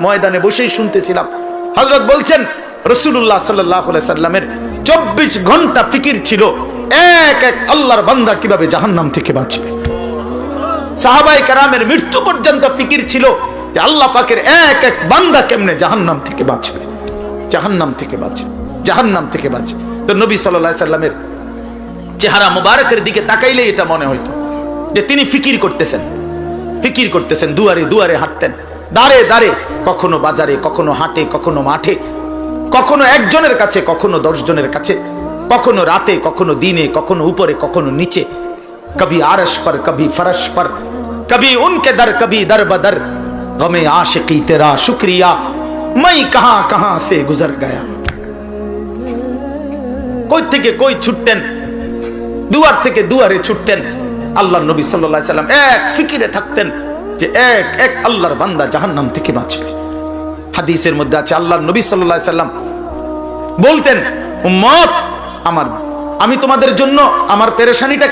ময়দানে বসেই শুনতেছিলাম। হযরত বলছেন রাসূলুল্লাহ সাল্লাল্লাহু আলাইহি সাল্লামের 24 ঘন্টা ফিকির ছিল এক এক আল্লাহর বান্দা কিভাবে জাহান্নাম থেকে বাঁচবে। সাহাবায়ে কেরামের মৃত্যু পর্যন্ত ফিকির ছিল যে আল্লাহ পাকের এক এক বান্দা কেমনে জাহান্নাম থেকে বাঁচবে, জাহান্নাম থেকে বাঁচবে, জাহান্নাম থেকে বাঁচবে। তো নবী সাল্লাল্লাহু আলাইহি সাল্লামের চেহারা মুবারকের দিকে তাকাইলে এটা মনে হইতো যে তিনি ফিকির করতেছেন, দুয়ারে দুয়ারে হাঁটতেন, দাঁড়ে দাঁড়ে, কখনো বাজারে, কখনো হাটে, কখনো মাঠে, কখনো একজনের কাছে, কখনো 10 জনের কাছে, কখনো রাতে, কখনো দিনে, কখনো উপরে, কখনো নিচে, কবি আরশ पर कभी फरश पर, कभी उनके दर, कभी दर बदर, गमे आशिकी तेरा शुक्रिया, मैं कहां कहां से गुजर गया। কই থেকে কই ছুটতেন, দুয়ার থেকে দুয়ারে ছুটতেন। আল্লাহর নবী সাল্লাল্লাহু আলাইহি সাল্লাম এক ফিকিরে থাকতেন যে এক এক আল্লাহর বান্দা জাহান্নাম থেকে বাঁচবে। হাদিসের মধ্যে আছে আল্লাহর নবী সাল্লাল্লাহু আলাইহি সাল্লাম বলতেন, উম্মত আমার, আমি তোমাদের জন্য আমার পেরেশানিটা